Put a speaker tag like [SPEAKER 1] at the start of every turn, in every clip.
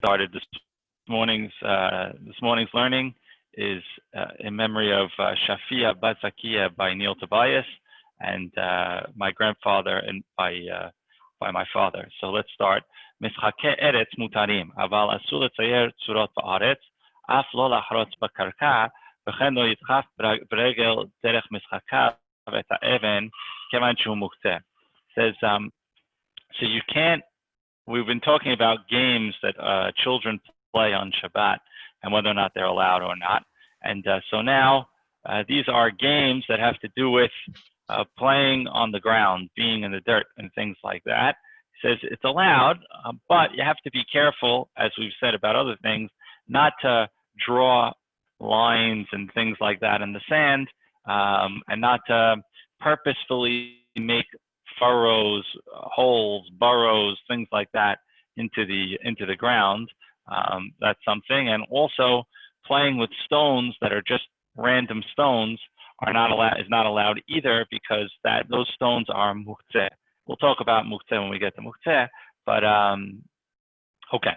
[SPEAKER 1] started this morning's learning is in memory of Shafia Batzakia by Neil Tobias and my grandfather and by my father. So let's start. משחקי ארץ מותרים, אבל אסור לצייר צורות בארץ, אף לא לחרוץ בקרקע, וכן לא ידחף ברגל דרך משחקיו את האבן, כיוון שהוא מוקצה. Says, so you can't, we've been talking about games that children play on Shabbat and whether or not they're allowed or not. And so now these are games that have to do with playing on the ground, being in the dirt and things like that. He says it's allowed, but you have to be careful, as we've said about other things, not to draw lines and things like that in the sand, and not to purposefully make furrows, holes, burrows, things like that into the ground. That's something. And also playing with stones that are just random stones is not allowed either, because those stones are muktzeh. We'll talk about muktzeh when we get to muktzeh, but okay.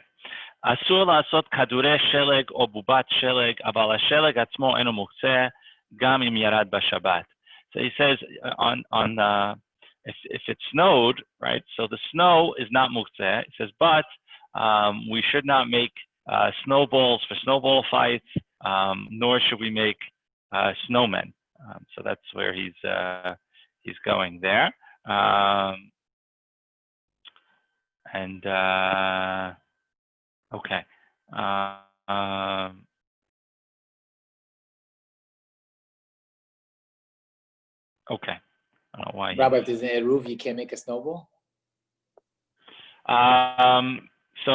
[SPEAKER 1] אסור לעשות כדורי שלג או בובת שלג, אבל השלג עצמו אינו מוקצה גם אם ירד בשבת. So he says if it snowed, right? So the snow is not muktzeh. He says, but we should not make snowballs for snowball fights, nor should we make snowmen. So that's where he's going there. Okay. Okay. I don't know why.
[SPEAKER 2] Rabbi, if there's an eruv, you can't make a snowball?
[SPEAKER 1] So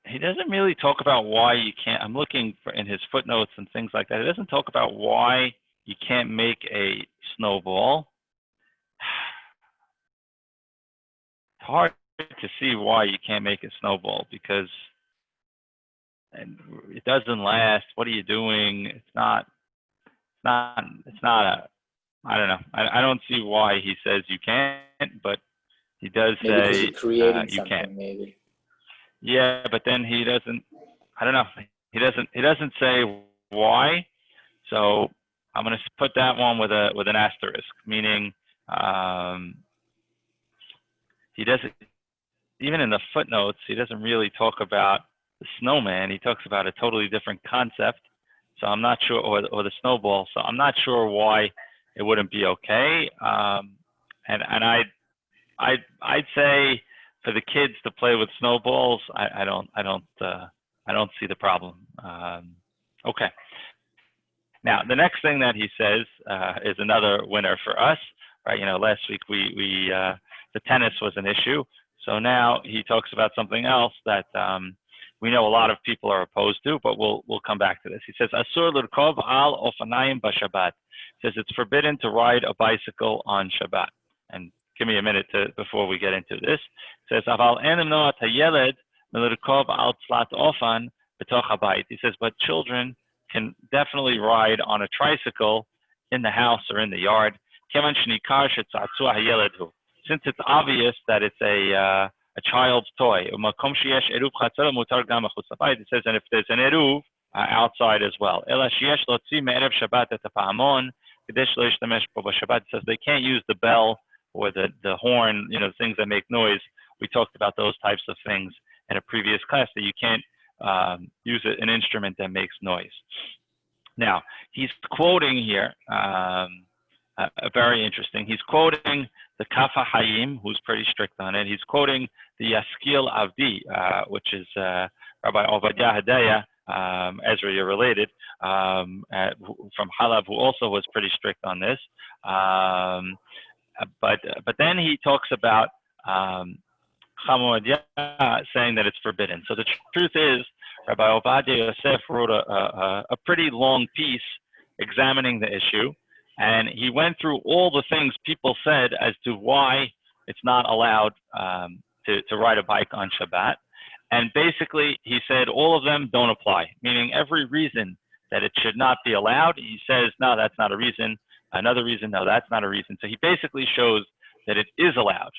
[SPEAKER 1] he doesn't really talk about why you can't. I'm looking for in his footnotes and things like that. He doesn't talk about why you can't make a snowball. It's hard to see why you can't make a snowball, because it doesn't last. What are you doing? It's not a, I don't know. I don't see why he says you can't, but he does say you can't.
[SPEAKER 2] Maybe.
[SPEAKER 1] Yeah, but then he doesn't. I don't know. He doesn't say why. So I'm going to put that one with an asterisk, meaning he doesn't. Even in the footnotes, he doesn't really talk about the snowman. He talks about a totally different concept. So I'm not sure, or the snowball. So I'm not sure why it wouldn't be okay. And I'd say for the kids to play with snowballs, I don't see the problem. Okay. Now the next thing that he says is another winner for us, right? You know, last week we the tennis was an issue. So now he talks about something else that we know a lot of people are opposed to, but we'll come back to this. He says, Asur l'rkov al ofanayim b'Shabbat. He says it's forbidden to ride a bicycle on Shabbat. And give me a minute before we get into this. It says, Aval en imnoat hayeled l'rkov al tzlat ofan b'toch habayit. He says, but children can definitely ride on a tricycle in the house or in the yard. Kevan shnikar shetzatzu hayeled hu. Since it's obvious that it's a child's toy. It says, and if there's an eruv outside as well. It says they can't use the bell or the horn, you know, things that make noise. We talked about those types of things in a previous class, that you can't use an instrument that makes noise. Now, he's quoting here, very interesting. He's quoting the Kafa Hayim, who's pretty strict on it. He's quoting the Yaskil Avdi, which is Rabbi Obadiah Hadaya, Ezra, you're related, from Halab, who also was pretty strict on this. But then he talks about Chamodia saying that it's forbidden. So the truth is, Rabbi Obadiah Yosef wrote a pretty long piece examining the issue. And he went through all the things people said as to why it's not allowed to ride a bike on Shabbat. And basically, he said all of them don't apply, meaning every reason that it should not be allowed, he says, no, that's not a reason. Another reason, no, that's not a reason. So he basically shows that it is allowed.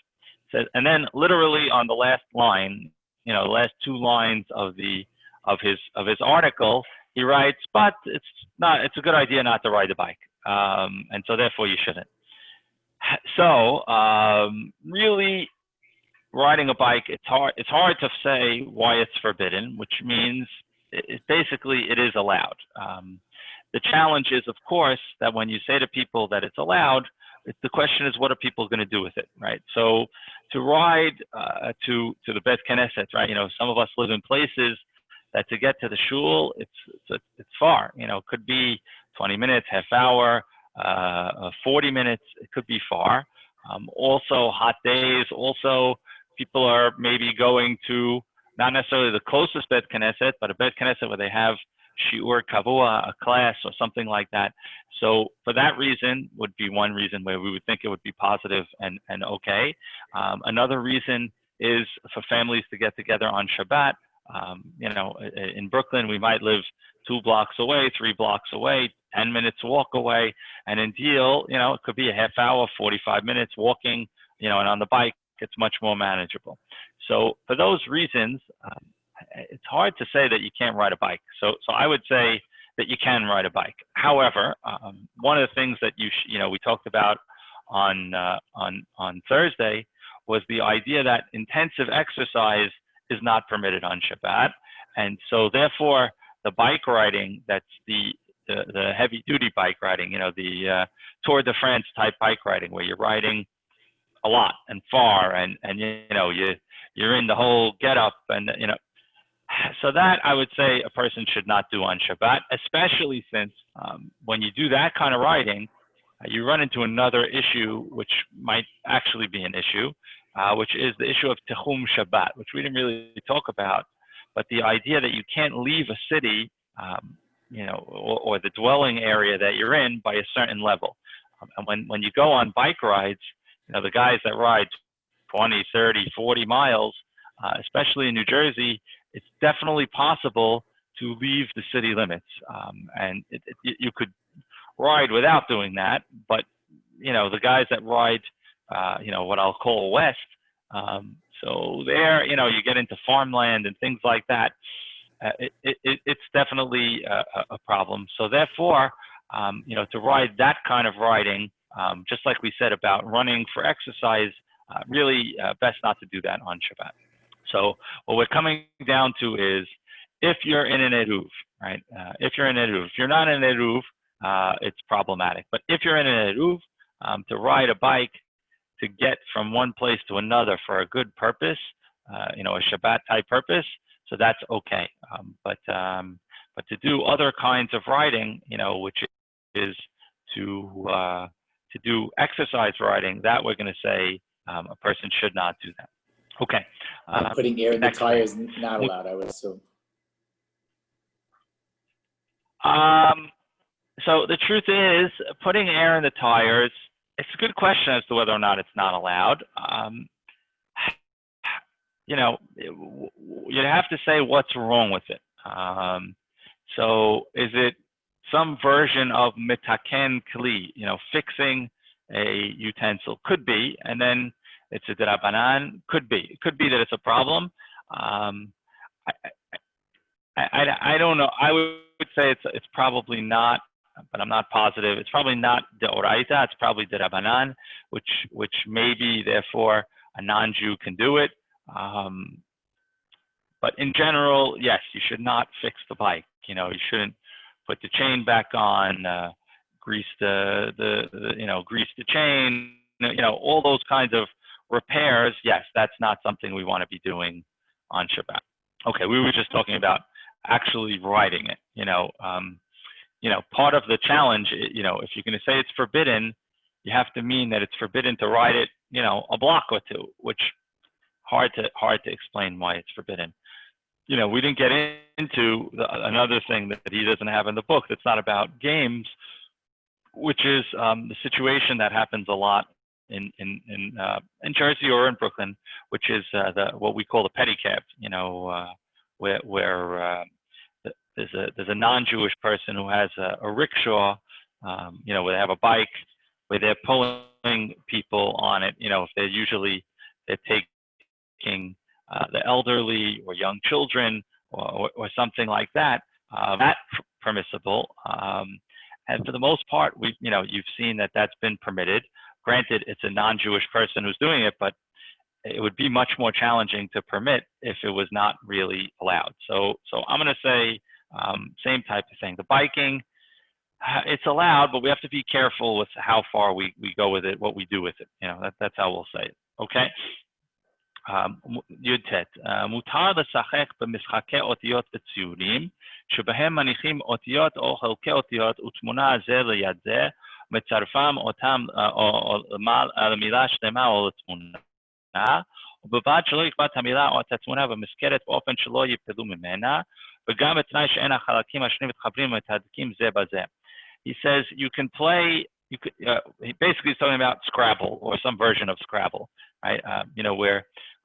[SPEAKER 1] And then literally on the last line, the last two lines of his article, he writes, but it's a good idea not to ride a bike, and so therefore you shouldn't. So really, riding a bike, it's hard to say why it's forbidden, which means basically it is allowed. The challenge is, of course, that when you say to people that it's allowed, the question is, what are people going to do with it, right? So to ride to the Bet Knesset, right? Some of us live in places that to get to the shul, it's far. It could be 20 minutes, half hour, 40 minutes. It could be far. Also, hot days. Also, people are maybe going to not necessarily the closest Bet Knesset, but a Bet Knesset where they have shiur kavua, a class or something like that. So for that reason would be one reason where we would think it would be positive and okay. Another reason is for families to get together on Shabbat. In Brooklyn, we might live 2 blocks away, 3 blocks away, 10 minutes walk away. And in Deal, it could be a half hour, 45 minutes walking, and on the bike, it's much more manageable. So for those reasons, it's hard to say that you can't ride a bike. So I would say that you can ride a bike. However, one of the things that we talked about on Thursday was the idea that intensive exercise is not permitted on Shabbat, and so therefore the bike riding, that's the heavy duty bike riding, the Tour de France type bike riding where you're riding a lot and far, and you're in the whole get up, and so that I would say a person should not do on Shabbat, especially since when you do that kind of riding, you run into another issue which might actually be an issue, which is the issue of Tehum Shabbat, which we didn't really talk about, but the idea that you can't leave a city, or the dwelling area that you're in by a certain level. And when you go on bike rides, the guys that ride 20, 30, 40 miles, especially in New Jersey, it's definitely possible to leave the city limits. And you could ride without doing that, but, the guys that ride, what I'll call west, so there, you get into farmland and things like that, it's definitely a problem. So therefore, to ride that kind of riding, just like we said about running for exercise, really best not to do that on Shabbat. So what we're coming down to is, if you're in an eruv, right? If you're in an eruv, if you're not in an eruv, it's problematic. But if you're in an eruv, to ride a bike to get from one place to another for a good purpose, a Shabbat type purpose, so that's okay. But to do other kinds of riding, which is to do exercise riding, that we're going to say a person should not do that. Okay.
[SPEAKER 2] Putting air in the tires is not allowed, I would assume.
[SPEAKER 1] So the truth is, putting air in the tires, it's a good question as to whether or not it's not allowed. You'd have to say what's wrong with it. So is it some version of mitaken kli, fixing a utensil? Could be, and then it's a derabanan. Could be. It could be that it's a problem. I don't know. I would say it's probably not, but I'm not positive. It's probably not deoraita. It's probably derabanan, which maybe therefore a non-Jew can do it. But in general, yes, you should not fix the bike. You shouldn't put the chain back on, grease grease the chain. All those kinds of repairs. Yes, that's not something we want to be doing on Shabbat. Okay, we were just talking about actually riding it. Part of the challenge, if you're going to say it's forbidden, you have to mean that it's forbidden to ride it, a block or two, which hard to explain why it's forbidden. We didn't get into another thing that he doesn't have in the book that's not about games, which is the situation that happens a lot in Jersey or in Brooklyn, which is what we call the pedicab. Where there's a non-Jewish person who has a rickshaw, where they have a bike, where they're pulling people on it. If they're taking the elderly or young children or something like that, that's permissible. And for the most part, you've seen that that's been permitted. Granted, it's a non-Jewish person who's doing it, but it would be much more challenging to permit if it was not really allowed. So I'm going to say same type of thing. The biking, it's allowed, but we have to be careful with how far we go with it, what we do with it. That's how we'll say it. Okay. י"ט, מותר לשחק במשחקי אותיות וציורים, שבהם מניחים אותיות או חלקי אותיות ותמונה זה ליד זה, מצרפם אותם למילה שלמה או לתמונה, ובלבד שלא יקבע את המילה או את התמונה במסגרת באופן שלא ייפלו ממנה, וגם בתנאי שאין החלקים השונים מתחברים ומתהדקים זה בזה. He says you can play, basically he's talking about Scrabble or some version of Scrabble, right?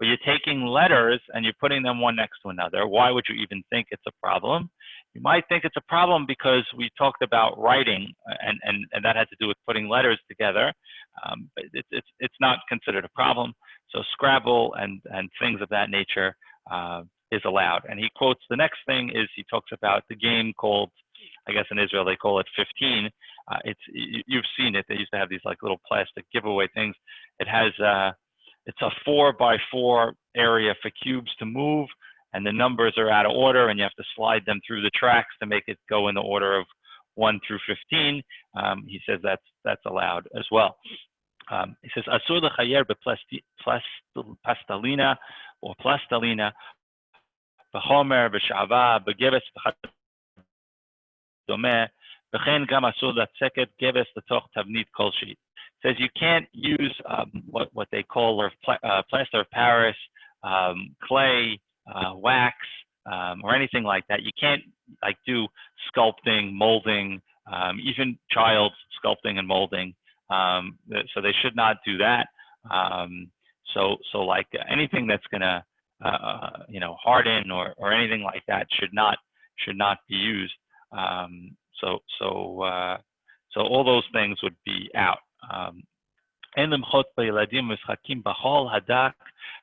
[SPEAKER 1] Where you're taking letters and you're putting them one next to another. Why would you even think it's a problem? You might think it's a problem because we talked about writing and that had to do with putting letters together. But it's not considered a problem. So Scrabble and things of that nature is allowed. And he quotes, the next thing is he talks about the game called, I guess in Israel they call it 15. You've seen it. They used to have these like little plastic giveaway things. It has it's a 4x4 area for cubes to move, and the numbers are out of order, and you have to slide them through the tracks to make it go in the order of 1 through 15. He says that's allowed as well. He says asur lechayer beplastilina or plastilina, b'chomer, b'shava, b'geves, b'chadome, b'chen gam asur latzeket geves l'toch tavnit kolshi. Says you can't use what they call plaster of Paris, clay, wax, or anything like that. You can't do sculpting, molding, even child sculpting and molding. So they should not do that. So like anything that's gonna harden or anything like that should not be used. So all those things would be out. אין למחות בילדים משחקים בחול הדק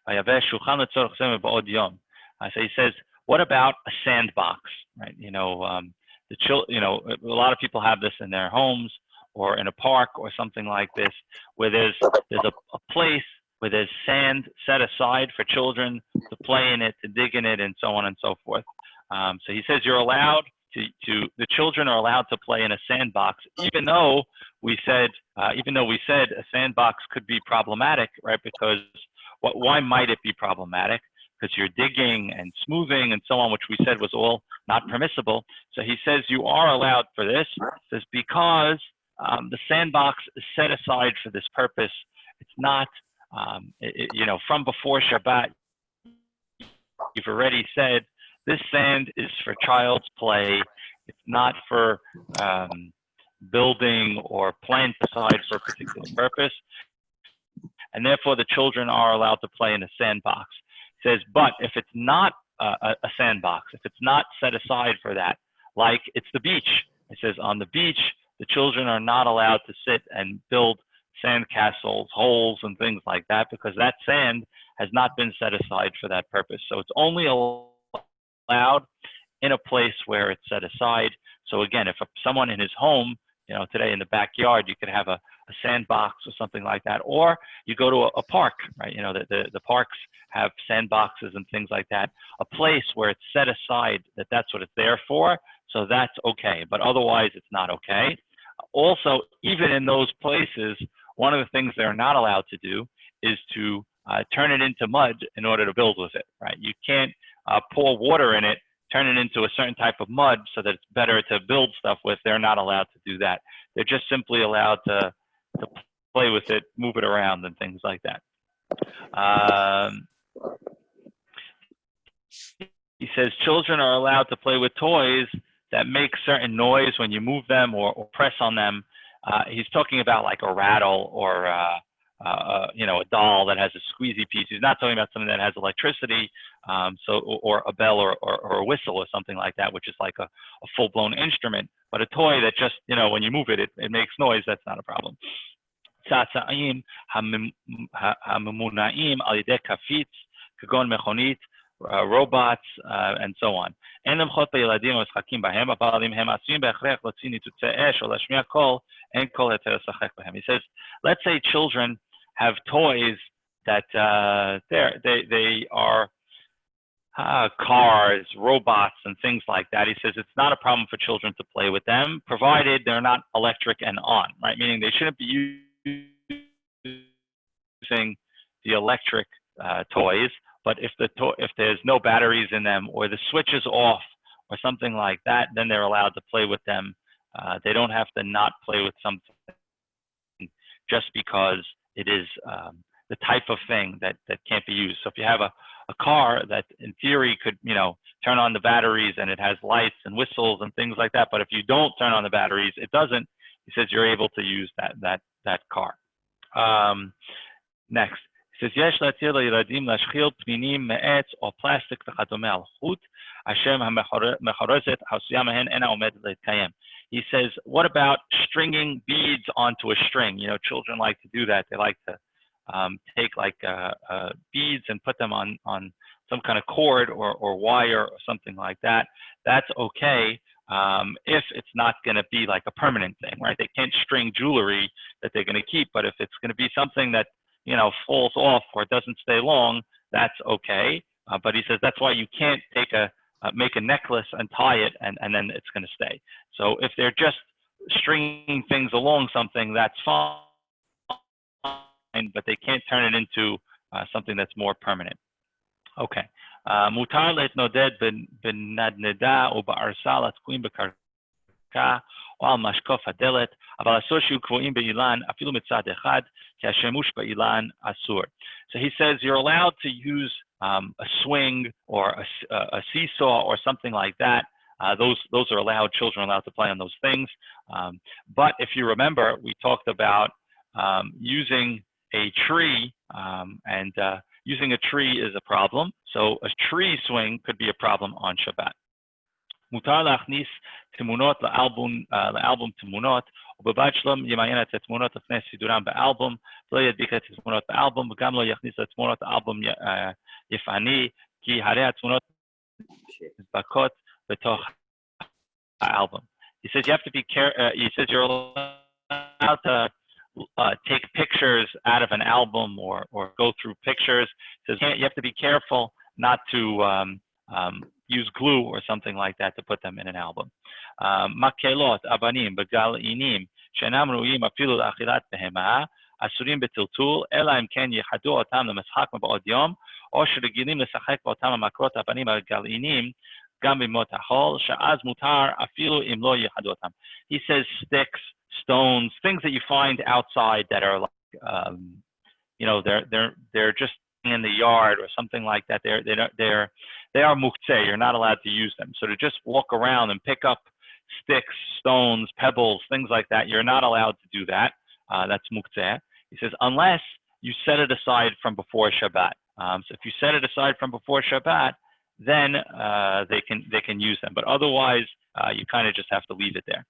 [SPEAKER 1] ויבש שולחן לצורך זה מבעוד יום. So he says, what about a sandbox, right? A lot of people have this in their homes or in a park or something like this, where there's a place where there's sand set aside for children to play in it, to dig in it, and so on and so forth. So he says you're allowed the children are allowed to play in a sandbox, even though we said a sandbox could be problematic, right? Because why might it be problematic? Because you're digging and smoothing and so on, which we said was all not permissible. So he says you are allowed for this. He says because the sandbox is set aside for this purpose. It's not, from before Shabbat, you've already said this sand is for child's play. It's not for building or plant aside for a particular purpose. And therefore, the children are allowed to play in a sandbox. It says, but if it's not a sandbox, if it's not set aside for that, like it's the beach. It says on the beach, the children are not allowed to sit and build sand castles, holes, and things like that, because that sand has not been set aside for that purpose. So it's only allowed in a place where it's set aside. So again, if someone in his home, today in the backyard, you could have a sandbox or something like that, or you go to a park, right? The parks have sandboxes and things like that, a place where it's set aside that's what it's there for. So that's okay, but otherwise it's not okay. Also, even in those places, one of the things they're not allowed to do is to turn it into mud in order to build with it, right? You can't pour water in it, turn it into a certain type of mud so that it's better to build stuff with. They're not allowed to do that. They're just simply allowed to play with it, move it around, and things like that. He says children are allowed to play with toys that make certain noise when you move them or press on them. He's talking about like a rattle or a doll that has a squeezy piece. He's not talking about something that has electricity, or a bell or a whistle or something like that, which is like a full-blown instrument. But a toy that just, when you move it, it makes noise. That's not a problem. צעצועים הממונעים על ידי כפיץ, כגון מכונית, robots, and so on. אין למחות בילדים המשחקים בהם, אבל אם הם עשויים בהכרח להוציא ניצוצי אש או להשמיע קול, אין כל היתר לשחק בהם. He says, let's say children have toys that they are cars, robots, and things like that. He says it's not a problem for children to play with them, provided they're not electric and on, right? Meaning they shouldn't be using the electric toys, but if there's no batteries in them or the switch is off or something like that, then they're allowed to play with them. They don't have to not play with something just because it is the type of thing that can't be used. So if you have a car that in theory could, turn on the batteries and it has lights and whistles and things like that, but if you don't turn on the batteries, it doesn't. He says you're able to use that car. Next, he says, יש להתיר לילדים להשחיל פנינים מעץ או פלסטיק וכדומה על חוט, אשר המחורזת העשויה מהן אינה עומדת להתקיים. He says, what about stringing beads onto a string? Children like to do that. They like to take beads and put them on some kind of cord or wire or something like that. That's okay if it's not going to be like a permanent thing, right? They can't string jewelry that they're going to keep, but if it's going to be something that falls off or doesn't stay long, that's okay. But he says that's why you can't make a necklace and tie it and then it's going to stay. So if they're just stringing things along something, that's fine, but they can't turn it into something that's more permanent. Okay. מותר להתנודד בנדנדה ובערסה לתקועים בקרקע או על משקוף הדלת, אבל אסור שיהיו קבועים באילן אפילו מצד אחד, כי השימוש באילן אסור. So he says you're allowed to use a swing or a seesaw or something like that. Those are allowed. Children are allowed to play on those things. But if you remember, we talked about using a tree, and using a tree is a problem. So a tree swing could be a problem on Shabbat. מותר להכניס תמונות לאלבום תמונות, ובלבד שלא ימיין את התמונות לפני סידורם באלבום, לא ידביק את התמונות באלבום, וגם לא יכניס לתמונות האלבום יפני, כי הרי התמונות נדבקות בתוך האלבום. He says you have to be careful. He says you're allowed to take pictures out of an album or go through pictures. He says you have to be careful not to use glue or something like that to put them in an album. מקלות, אבנים, בגלעינים, שאינם ראויים אפילו לאכילת בהמה, אסורים בטלטול, אלא אם כן ייחדו אותם למשחק מבעוד יום, או שרגילים לשחק באותם המקלות, אבנים, הגלעינים, גם בימות החול, שאז מותר אפילו אם לא ייחדו אותם. He says sticks, stones, things that you find outside that are like, they're just in the yard or something like that. They are muktzeh. You're not allowed to use them. So to just walk around and pick up sticks, stones, pebbles, things like that, you're not allowed to do that. That's muktzeh. He says unless you set it aside from before Shabbat. So if you set it aside from before Shabbat, then they can use them. But otherwise, you kind of just have to leave it there.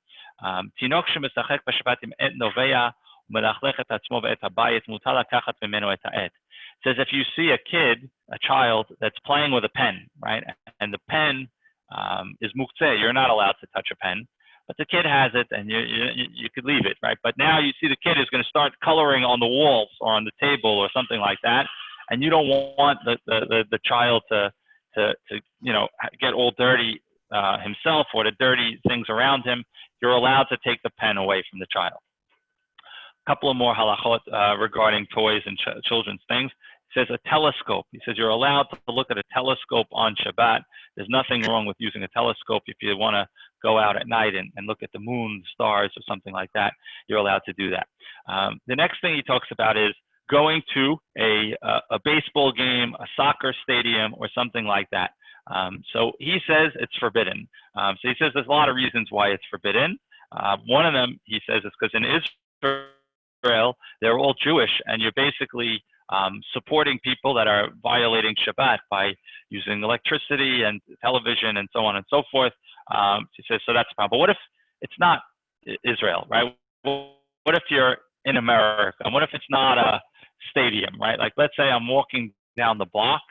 [SPEAKER 1] תינוק שמשחק בשבת עם עט נובע ומלכלך את עצמו ואת הבית, מותר לקחת ממנו את העט. Says if you see a child that's playing with a pen, right, and the pen is muktzeh, you're not allowed to touch a pen, but the kid has it and you could leave it, right? But now you see the kid is going to start coloring on the walls or on the table or something like that, and you don't want the child to get all dirty himself or the dirty things around him. You're allowed to take the pen away from the child. A couple of more halachot regarding toys and children's things. He says a telescope. He says you're allowed to look at a telescope on Shabbat. There's nothing wrong with using a telescope if you want to go out at night and look at the moon, stars, or something like that. You're allowed to do that. The next thing he talks about is going to a baseball game, a soccer stadium, or something like that. So he says it's forbidden. So he says there's a lot of reasons why it's forbidden. One of them, he says, is because in Israel, they're all Jewish, and you're basically supporting people that are violating Shabbat by using electricity and television and so on and so forth. He says, so that's a problem. But what if it's not Israel, right? What if you're in America? And what if it's not a stadium, right? Like, let's say I'm walking down the block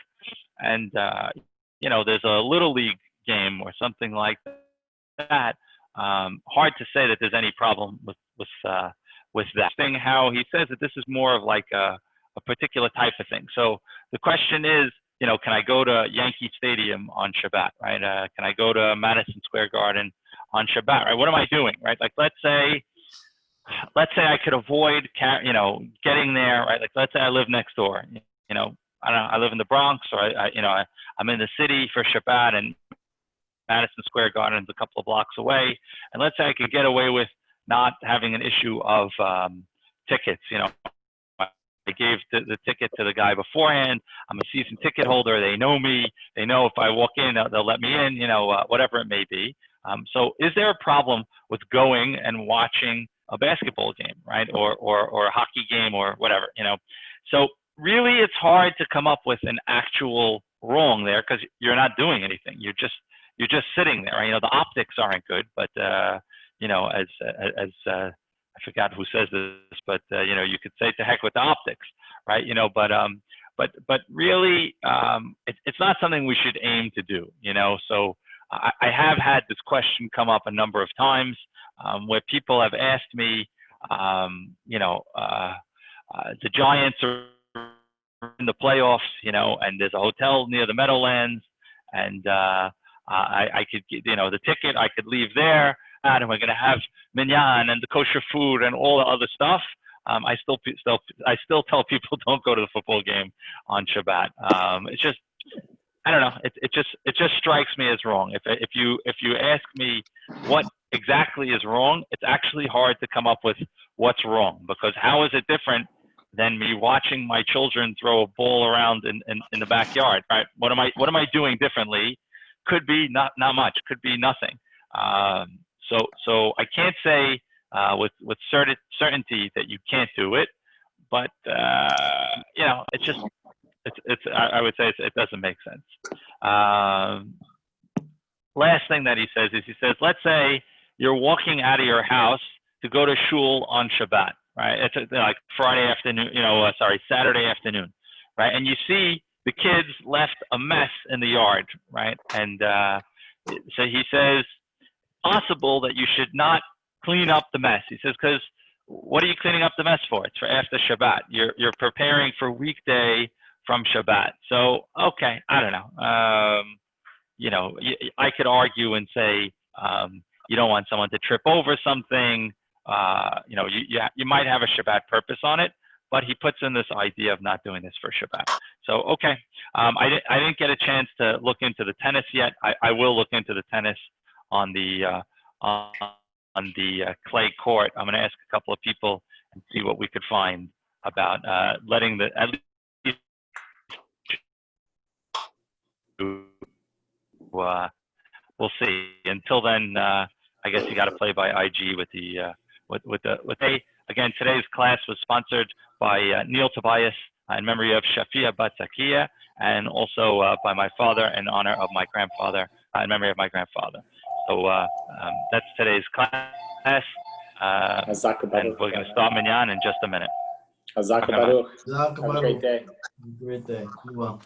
[SPEAKER 1] and there's a little league game or something like that, hard to say that there's any problem with that thing. How he says that this is more of like a particular type of thing. So the question is, can I go to Yankee Stadium on Shabbat, right? Can I go to Madison Square Garden on Shabbat, right? What am I doing, right? Like, let's say I could avoid, getting there, right? Like, let's say I live next door, I don't know, I live in the Bronx, or I'm in the city for Shabbat, and Madison Square Garden is a couple of blocks away. And let's say I could get away with not having an issue of tickets, I gave the ticket to the guy beforehand. I'm a season ticket holder. They know me. They know if I walk in, they'll let me in, whatever it may be. So is there a problem with going and watching a basketball game, right? Or a hockey game or whatever, So really it's hard to come up with an actual wrong there, because you're not doing anything. You're just sitting there, right? The optics aren't good, but as I forgot who says this, but you could say to heck with the optics, right? But really, it's not something we should aim to do, So I have had this question come up a number of times, where people have asked me, the Giants are in the playoffs, and there's a hotel near the Meadowlands, and I could get, the ticket, I could leave there, and we're going to have minyan and the kosher food and all the other stuff. I still tell people don't go to the football game on Shabbat. It's just, I don't know. It just strikes me as wrong. If you ask me what exactly is wrong, it's actually hard to come up with what's wrong, because how is it different than me watching my children throw a ball around in the backyard, right? What am I doing differently? Could be not much. Could be nothing. So I can't say with certainty that you can't do it, but it's just I would say it doesn't make sense. Last thing that he says is, let's say you're walking out of your house to go to shul on Shabbat, right? It's like Saturday afternoon, right? And you see the kids left a mess in the yard, right? And so he says, possible that you should not clean up the mess. He says, because what are you cleaning up the mess for? It's for after Shabbat. You're preparing for weekday from Shabbat. So, okay, I don't know. I could argue and say, you don't want someone to trip over something. You might have a Shabbat purpose on it, but he puts in this idea of not doing this for Shabbat. So, okay. I didn't get a chance to look into the tennis yet. I will look into the tennis on the clay court. I'm going to ask a couple of people and see what we could find about letting at least we'll see. Until then, I guess you got to play by IG with again. Today's class was sponsored by Neil Tobias in memory of Shafia Batzakia, and also by my father in honor of my grandfather, in memory of my grandfather. So that's today's class, and we're going to start minyan in just a minute.
[SPEAKER 2] Have a great day.
[SPEAKER 3] Great day. You well.